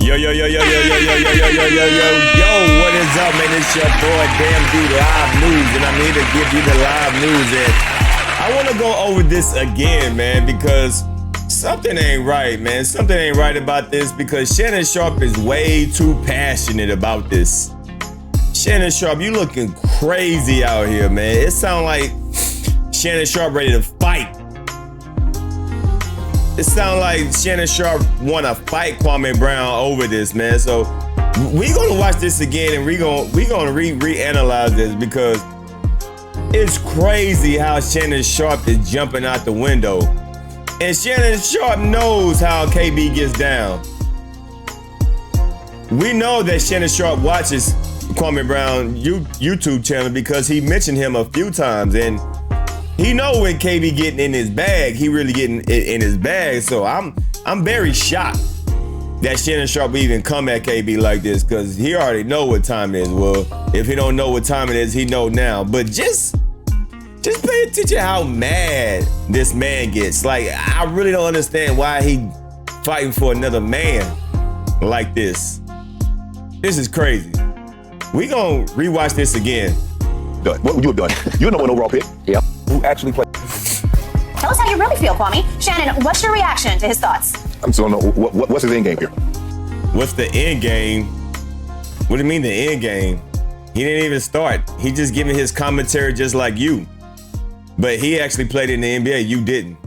Yo, yo, yo, yo, yo, yo, yo, yo, yo, yo, yo, yo, what is up, man? It's your boy, Damn Dude Live News, and I'm here to give you the live news. And I want to go over this again, man, because something ain't right, man. Something ain't right about this because Shannon Sharpe is way too passionate about this. Shannon Sharpe, you looking crazy out here, man. It sounds like Shannon Sharpe ready to fight. It sounds like Shannon Sharpe want to fight Kwame Brown over this, man. So we gonna watch this again and we gonna reanalyze this because it's crazy how Shannon Sharpe is jumping out the window. And Shannon Sharpe knows how KB gets down. We know that Shannon Sharpe watches Kwame Brown YouTube channel because he mentioned him a few times, and he know when KB getting in his bag, he really getting in his bag. So I'm very shocked that Shannon Sharpe even come at KB like this because he already know what time it is. Well, if he don't know what time it is, he know now. But just pay attention how mad this man gets. Like, I really don't understand why he fighting for another man like this. This is crazy. We gonna rewatch this again. Done. What would you have done? You're the number one overall pick. Yep. Who actually played? Tell us how you really feel, Kwame. Shannon, what's your reaction to his thoughts? I'm still don't know what's his end game here. What's the end game? What do you mean the end game? He didn't even start. He just giving his commentary just like you. But he actually played in the NBA. You didn't.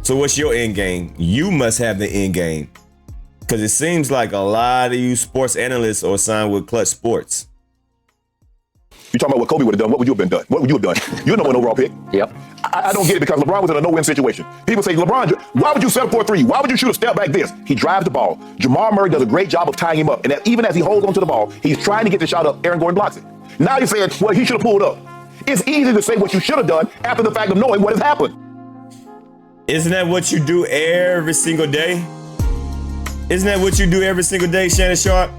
So what's your end game? You must have the end game. Because it seems like a lot of you sports analysts are signed with Clutch Sports. You talking about what Kobe would have done? What would you have been done? What would you have done? You're the number one overall pick. Yep. I don't get it because LeBron was in a no-win situation. People say, LeBron, why would you settle for a three? Why would you shoot a step back this? He drives the ball. Jamal Murray does a great job of tying him up. And that even as he holds onto the ball, he's trying to get the shot up. Aaron Gordon blocks it. Now you're saying, well, he should have pulled up. It's easy to say what you should have done after the fact of knowing what has happened. Isn't that what you do every single day? Isn't that what you do every single day, Shannon Sharpe?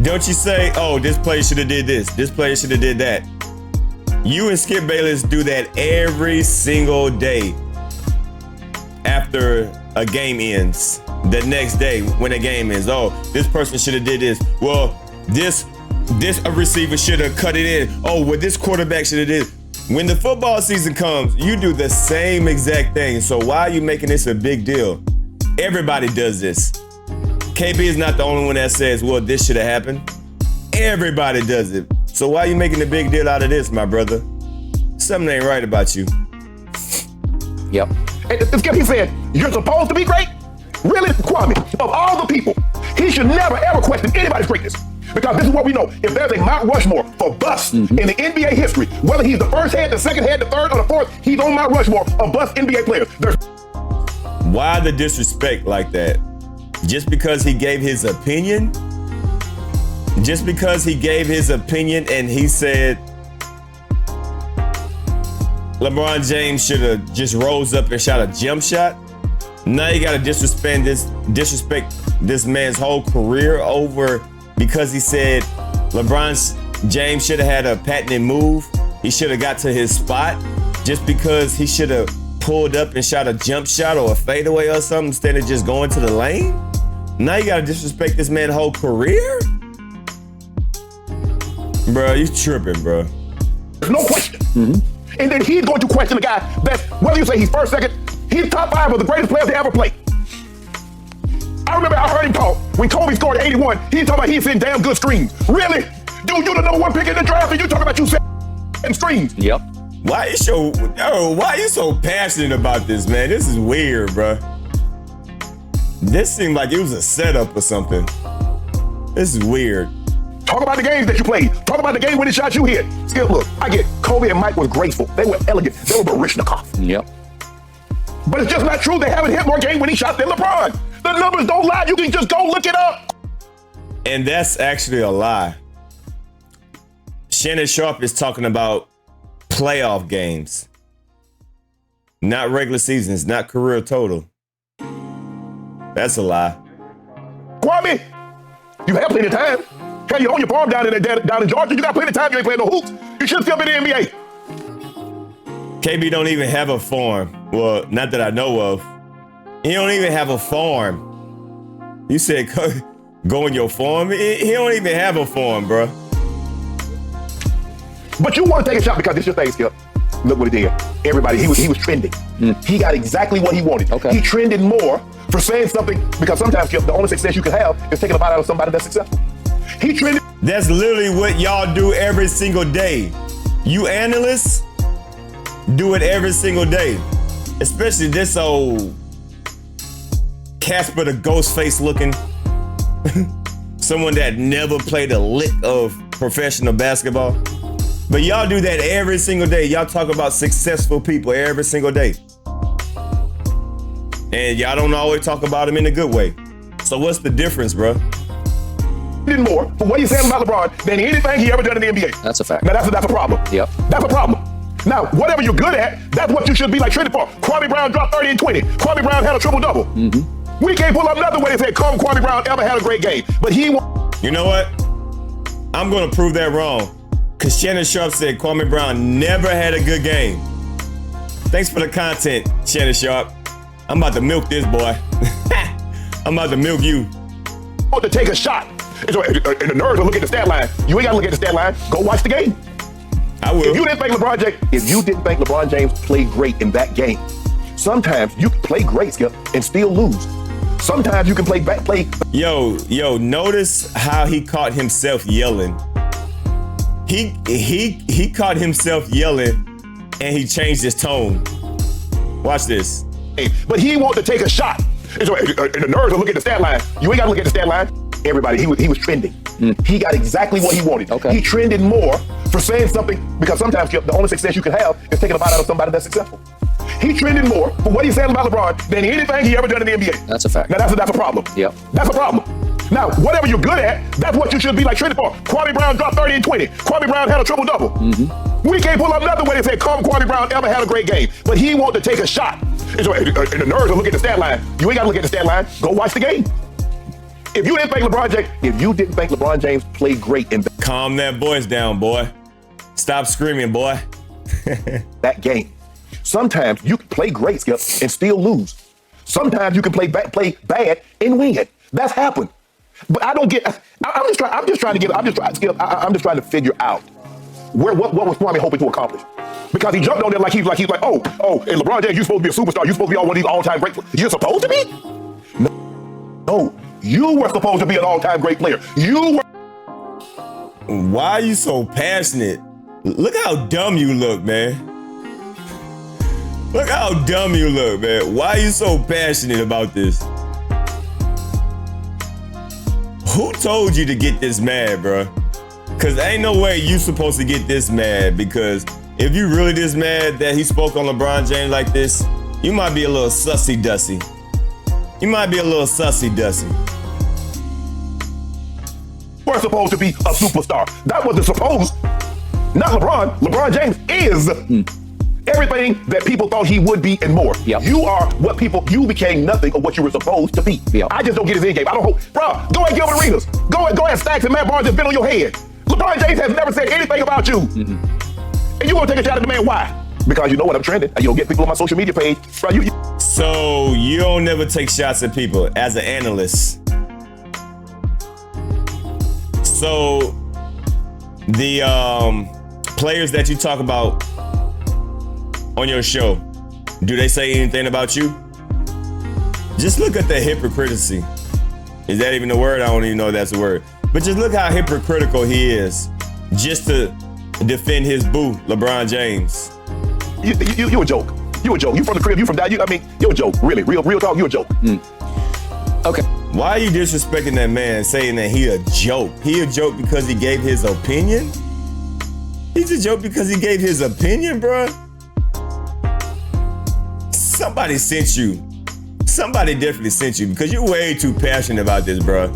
Don't you say, oh, this player should have did this. This player should have did that. You and Skip Bayless do that every single day after a game ends. The next day when a game ends. Oh, this person should have did this. Well, this receiver should have cut it in. Oh, well, this quarterback should have did. When the football season comes, you do the same exact thing. So why are you making this a big deal? Everybody does this. KB is not the only one that says, well, this should have happened. Everybody does it. So why are you making a big deal out of this, my brother? Something ain't right about you. Yep. And Skip, he said, you're supposed to be great? Really, Kwame, of all the people, he should never, ever question anybody's greatness. Because this is what we know. If there's a Mount Rushmore for busts in the NBA history, whether he's the first head, the second head, the third, or the fourth, he's on Mount Rushmore of bust NBA players. Why the disrespect like that? Just because he gave his opinion? Just because he gave his opinion and he said LeBron James should have just rose up and shot a jump shot? Now you gotta disrespect this man's whole career over because he said LeBron James should have had a patented move. He should have got to his spot just because he should have pulled up and shot a jump shot or a fadeaway or something instead of just going to the lane? Now you gotta disrespect this man's whole career? Bro, you tripping, bro. There's no question. And then he's going to question the guy that, whether you say he's first, second, he's top five of the greatest players to ever play. I remember I heard him talk when Kobe scored 81. He talking about he's hitting damn good screens. Really? Dude, you the number one pick in the draft and you talking about you setting screens. Yep. Why you so passionate about this, man? This is weird, bro. This seemed like it was a setup or something. This is weird. Talk about the games that you played. Talk about the game when the shots you hit. Still, look, I get Kobe and Mike was graceful. They were elegant. They were Barishnikov. Yep. But it's just not true. They haven't hit more game winning shots than LeBron. The numbers don't lie. You can just go look it up. And that's actually a lie. Shannon Sharpe is talking about playoff games, not regular seasons, not career total. That's a lie. Kwame, you have plenty of time. Hell, you own your farm down in Georgia. You got plenty of time. You ain't playing no hoops. You should still be in the NBA. KB don't even have a farm. Well, not that I know of. He don't even have a farm. You said go in your form. He don't even have a form, bro. But you want to take a shot because it's your thing, Skip. Look what he did. Everybody, he was trending. He got exactly what he wanted. Okay. He trended more for saying something because sometimes, Skip, the only success you can have is taking a bite out of somebody that's successful. He trended. That's literally what y'all do every single day. You analysts do it every single day. Especially this old Casper the Ghost face looking. Someone that never played a lick of professional basketball. But y'all do that every single day. Y'all talk about successful people every single day. And y'all don't always talk about them in a good way. So what's the difference, bro? Did more for what he's saying about LeBron than anything he ever done in the NBA. That's a fact. Now that's a problem. Yep. That's a problem. Now, whatever you're good at, that's what you should be like trending for. Kwame Brown dropped 30 and 20. Kwame Brown had a triple-double. We can't pull up nothing where they said Kwame Brown ever had a great game. But he You know what? I'm gonna prove that wrong. Cause Shannon Sharpe said Kwame Brown never had a good game. Thanks for the content, Shannon Sharpe. I'm about to milk this boy. I'm about to milk you. want to take a shot. And the nerds will look at the stat line. You ain't gotta look at the stat line. Go watch the game. I will. If you didn't think LeBron James played great in that game, sometimes you can play great, Skip, and still lose. Sometimes you can play. Yo, notice how he caught himself yelling. He caught himself yelling and he changed his tone. Watch this. But he wanted to take a shot. And the nerds will look at the stat line. You ain't gotta look at the stat line. Everybody, he was trending. He got exactly what he wanted. Okay. He trended more for saying something, because sometimes, Skip, the only success you can have is taking a bite out of somebody that's successful. He trended more for what he's saying about LeBron than anything he ever done in the NBA. That's a fact. Now that's a problem. Yep. That's a problem. Now, whatever you're good at, that's what you should be like trending for. Kwame Brown dropped 30 and 20. Kwame Brown had a triple-double. We can't pull up nothing where they said Kwame Brown ever had a great game. But he wanted to take a shot. And the nerds will look at the stat line. You ain't gotta look at the stat line. Go watch the game. If you didn't think LeBron James played great in Calm that voice down, boy. Stop screaming, boy. that game, sometimes you can play great, Skip, and still lose. Sometimes you can play bad and win it. That's happened. But I don't get. I'm just trying to figure out what was Kwame hoping to accomplish. Because he jumped on there like he's like, oh, and LeBron James, you're supposed to be a superstar. You're supposed to be one of these all-time great players. You're supposed to be? No, you were supposed to be an all-time great player. You were. Why are you so passionate? Look how dumb you look, man. Look how dumb you look, man. Why are you so passionate about this? Who told you to get this mad, bro? Cause ain't no way you supposed to get this mad, because if you really this mad that he spoke on LeBron James like this, you might be a little sussy-dussy. You might be a little sussy-dussy. We're supposed to be a superstar. That wasn't supposed. Not LeBron. LeBron James is everything that people thought he would be and more. Yep. You became nothing of what you were supposed to be. Yep. I just don't get his end game. I don't hope. Bro, go ahead, Gilbert Arenas. Go ahead, Stacks and Matt Barnes just been on your head. LeBron James has never said anything about you. And you want to take a shot at the man, why? Because you know what, I'm trending. You don't get people on my social media page. Bro, So you don't never take shots at people as an analyst. So the players that you talk about on your show, do they say anything about you? Just look at the hypocrisy. Is that even a word? I don't even know if that's a word. But just look how hypocritical he is just to defend his boo, LeBron James. You a joke. You a joke. You from the crib. You from that. You're a joke. Really. Real talk. You a joke. Okay. Why are you disrespecting that man, saying that he a joke? He a joke because he gave his opinion? He's a joke because he gave his opinion, bruh? Somebody sent you. Somebody definitely sent you, because you're way too passionate about this, bruh.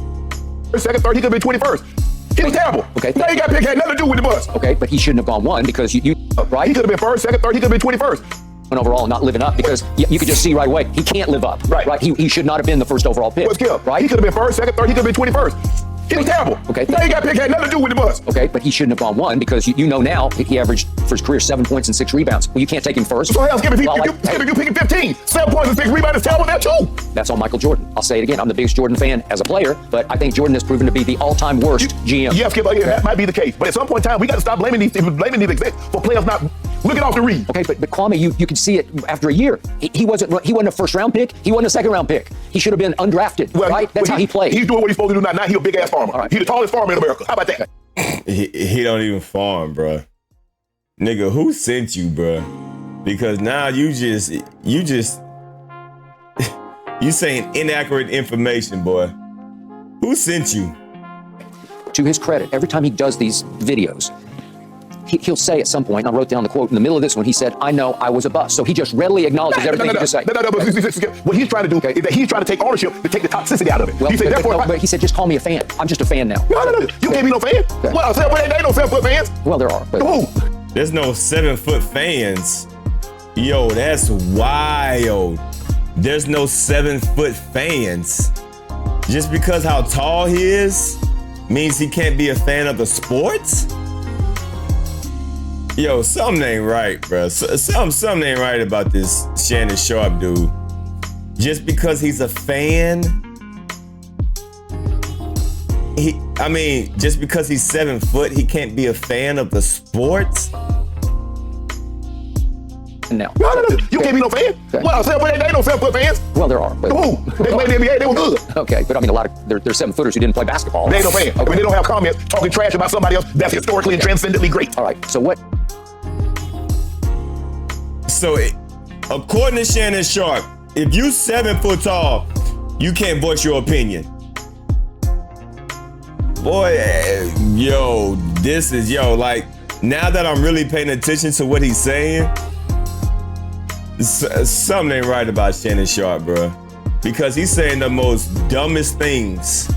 Second, third, he could have been 21st. He was terrible. Okay. Now he got picked, had nothing to do with the bus. Okay, but he shouldn't have gone one, because you right? He could have been first, second, third, he could have been 21st. And overall not living up, because you could just see right away he can't live up. Right. He should not have been the first overall pick. What's Skip? Right? He could have been first, second, third, he could have been 21st. He was terrible. Okay. Now he got picked, had nothing to do with the bus. Okay, but he shouldn't have gone one because you know now he averaged for his career 7 points and 6 rebounds. Well, you can't take him first. So hell, Skip, if Well, you picking 15, 7 points and 6 rebounds is terrible there too. That's on Michael Jordan. I'll say it again. I'm the biggest Jordan fan as a player, but I think Jordan has proven to be the all-time worst GM. Yeah, Skip, that might be the case. But at some point in time, we got to stop blaming these execs for players not looking off the read. Okay, but Kwame, you can see it after a year. He wasn't a first-round pick. He wasn't a second-round pick. He should have been undrafted, right? That's how he played. He's doing what he's supposed to do now. Now he's a big-ass farmer. All right. He's the tallest farmer in America. How about that? He don't even farm, bro. Nigga, who sent you, bro? Because now you saying inaccurate information, boy. Who sent you? To his credit, every time he does these videos, he'll say at some point, and I wrote down the quote in the middle of this one, he said, "I know I was a bust." So he just readily acknowledges everything he just said. No. What he's trying to do is that he's trying to take ownership to take the toxicity out of it. Well, he said, but he said, just call me a fan. I'm just a fan now. No. You can't be no fan. Okay. Well, there ain't no 7-foot fans. Well, there are. But Who? There's no 7-foot fans. Yo, that's wild. There's no 7-foot fans. Just because how tall he is means he can't be a fan of the sports? Yo, something ain't right, bro. Something ain't right about this Shannon Sharpe dude. Just because he's a fan, just because he's 7 foot, he can't be a fan of the sports? no. No. You can't be no fan. Okay. Well, there ain't no 7-foot fans. Well, there are. But Who? They played in the NBA. They were good. okay, but I mean, there's 7-footers who didn't play basketball. They ain't no fan. Okay. I mean, they don't have comments talking trash about somebody else that's historically and transcendently great. All right. So what? So, according to Shannon Sharpe, if you 7 foot tall, you can't voice your opinion. Boy, like, now that I'm really paying attention to what he's saying, something ain't right about Shannon Sharpe, bro. Because he's saying the most dumbest things.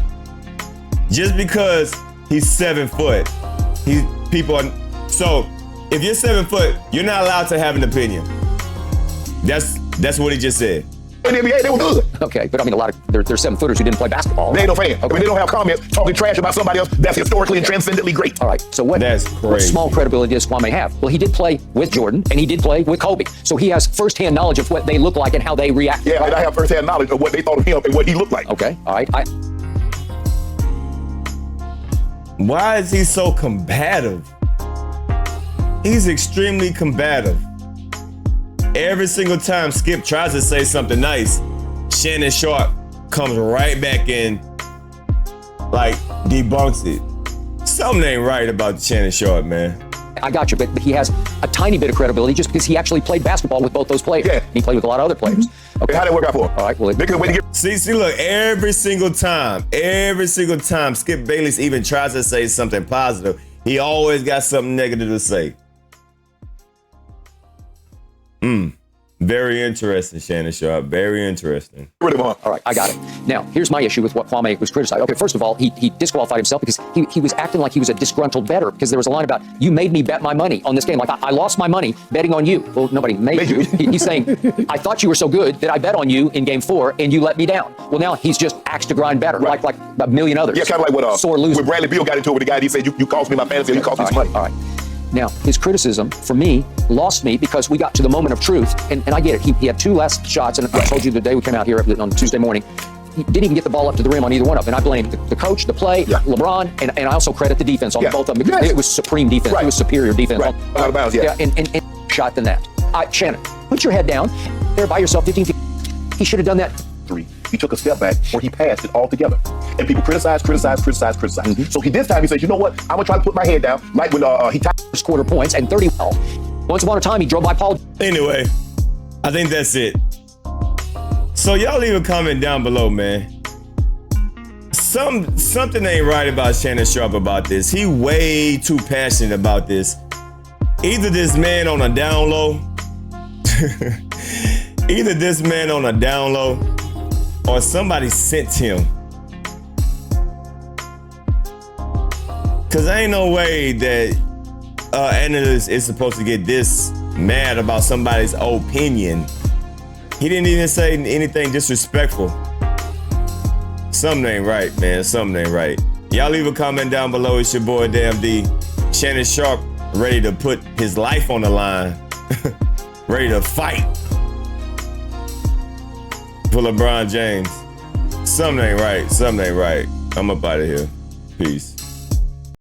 Just because he's 7 foot, so if you're 7 foot, you're not allowed to have an opinion. That's what he just said. In the NBA, they were good. Okay, but I mean, there's 7-footers who didn't play basketball. They ain't no fan. Okay. I mean, they don't have comments talking trash about somebody else that's historically and transcendently great. All right, so what small credibility does Kwame have? Well, he did play with Jordan, and he did play with Kobe. So he has firsthand knowledge of what they look like and how they react. Yeah, and I have firsthand knowledge of what they thought of him and what he looked like. Okay, all right. Why is he so combative? He's extremely combative. Every single time Skip tries to say something nice, Shannon Sharpe comes right back in, like, debunks it. Something ain't right about Shannon Sharpe, man. I got you, but he has a tiny bit of credibility just because he actually played basketball with both those players. Yeah. He played with a lot of other players. Okay. How'd that work out for him? All right, well, they couldn't wait to get. See, look, every single time Skip Bayless even tries to say something positive, he always got something negative to say. Very interesting, Shannon Sharpe. Very interesting. All right, I got it. Now, here's my issue with what Kwame was criticized. Okay, first of all, he disqualified himself because he was acting like he was a disgruntled bettor because there was a line about, you made me bet my money on this game. Like, I lost my money betting on you. Well, nobody made you. He's saying, I thought you were so good that I bet on you in game 4 and you let me down. Well, now he's just axe to grind better, right, like a million others. Yeah, kind of like what sore loser. When Bradley Beal got into it with the guy, he said, you cost me my fantasy, and you cost me some money. All right. Now, his criticism, for me, lost me because we got to the moment of truth, and I get it. He had 2 last shots, and I told you the day we came out here on Tuesday morning, he didn't even get the ball up to the rim on either one of them, and I blame the coach, the play, LeBron, and I also credit the defense on both of them. It was supreme defense. It was superior defense. Right. Out of bounds, and shot than that. Shannon, put your head down there by yourself 15 feet. He should have done that. 3. He took a step back or he passed it all together. And people criticize. So this time he says, you know what? I'm going to try to put my head down. Like when he tied first quarter points and 30 well. Once upon a time, he drove by Paul. Anyway, I think that's it. So y'all leave a comment down below, man. Something ain't right about Shannon Sharpe about this. He way too passionate about this. Either this man on a down low, or somebody sent him. Cause ain't no way that analyst is supposed to get this mad about somebody's opinion. He didn't even say anything disrespectful. Something ain't right, man. Something ain't right. Y'all leave a comment down below. It's your boy, Damn D. Shannon Sharpe, ready to put his life on the line. Ready to fight for LeBron James. Something ain't right. Something ain't right. I'm up out of here. Peace.